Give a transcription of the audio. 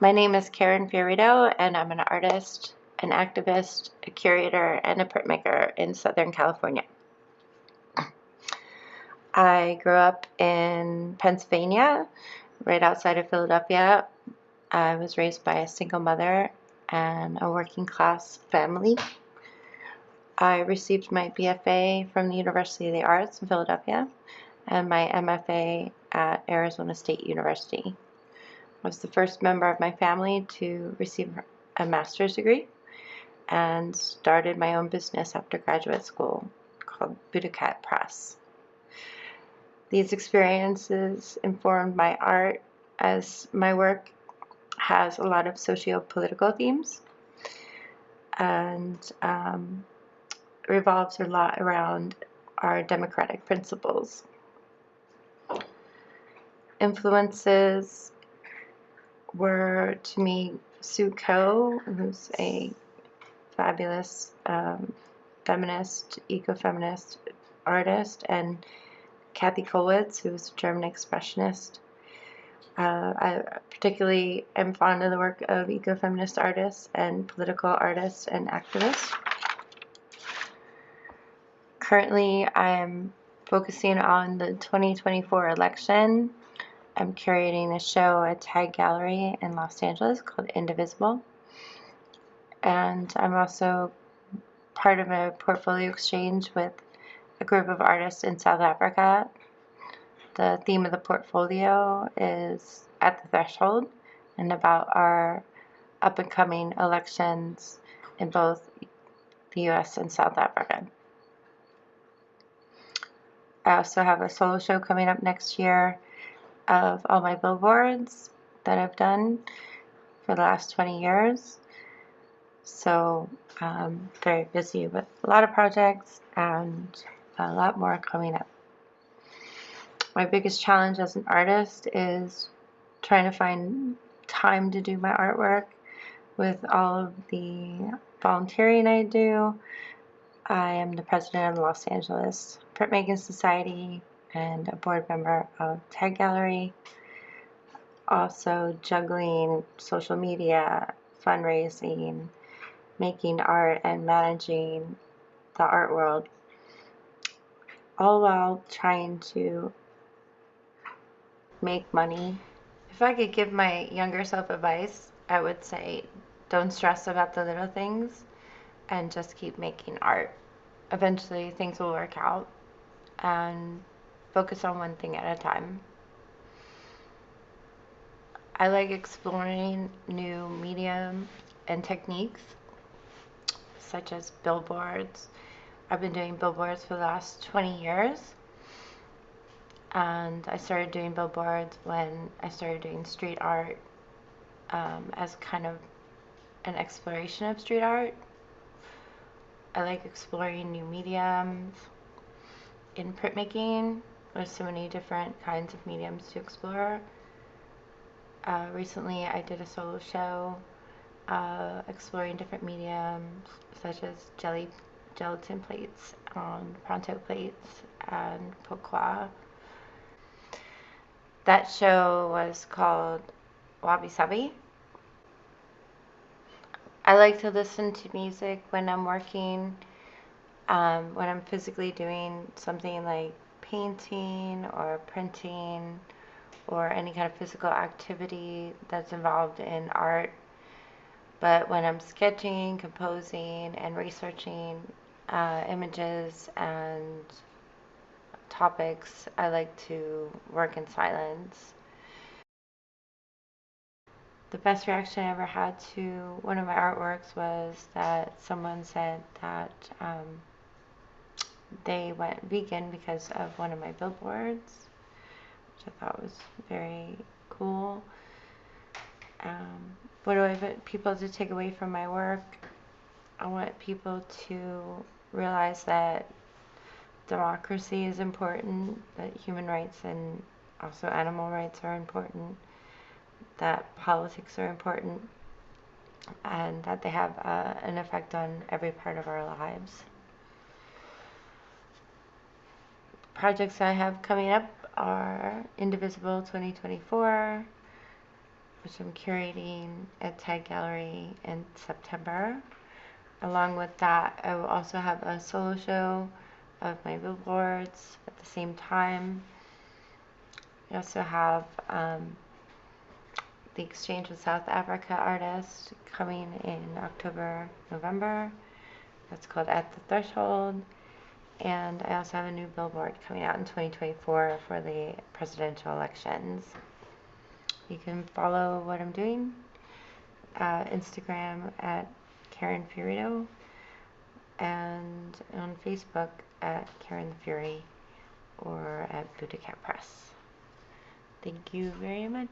My name is Karen Fiorito, and I'm an artist, an activist, a curator, and a printmaker in Southern California. I grew up in Pennsylvania, right outside of Philadelphia. I was raised by a single mother and a working class family. I received my BFA from the University of the Arts in Philadelphia and my MFA at Arizona State University. I was the first member of my family to receive a master's degree and started my own business after graduate school called Budokat Press. These experiences informed my art, as my work has a lot of socio-political themes and revolves a lot around our democratic principles. Influences were, to me, Sue Ko, who's a fabulous feminist, ecofeminist artist, and Kathy Kollwitz, who's a German expressionist. I particularly am fond of the work of ecofeminist artists and political artists and activists. Currently, I am focusing on the 2024 election. I'm curating a show at Tag Gallery in Los Angeles called Indivisible. And I'm also part of a portfolio exchange with a group of artists in South Africa. The theme of the portfolio is At the Threshold, and about our up-and-coming elections in both the US and South Africa. I also have a solo show coming up next year of all my billboards that I've done for the last 20 years. So I'm very busy with a lot of projects and a lot more coming up. My biggest challenge as an artist is trying to find time to do my artwork with all of the volunteering I do. I am the president of the Los Angeles Printmaking Society and a board member of Tag Gallery. Also juggling social media, fundraising, making art, and managing the art world, all while trying to make money. If I could give my younger self advice, I would say don't stress about the little things and just keep making art. Eventually things will work out, and focus on one thing at a time. I like exploring new mediums and techniques, such as billboards. I've been doing billboards for the last 20 years. And I started doing billboards when I started doing street art as kind of an exploration of street art. I like exploring new mediums. In printmaking, there's so many different kinds of mediums to explore. Recently, I did a solo show exploring different mediums, such as gelatin plates, pronto plates, and pourquoi. That show was called Wabi Sabi. I like to listen to music when I'm working, when I'm physically doing something like painting or printing or any kind of physical activity that's involved in art. But when I'm sketching, composing, and researching images and topics, I like to work in silence. The best reaction I ever had to one of my artworks was that someone said that they went vegan because of one of my billboards, which I thought was very cool. What do I want people to take away from my work? I want people to realize that democracy is important, that human rights and also animal rights are important, that politics are important, and that they have an effect on every part of our lives. Projects I have coming up are Indivisible 2024, which I'm curating at Tag Gallery in September. Along with that, I will also have a solo show of my billboards at the same time. I also have the Exchange with South Africa artist coming in October, November. That's called At the Threshold. And I also have a new billboard coming out in 2024 for the presidential elections. You can follow what I'm doing. Instagram at Karen Fiorito, and on Facebook at Karen the Fury or at Buddha Cat Press. Thank you very much.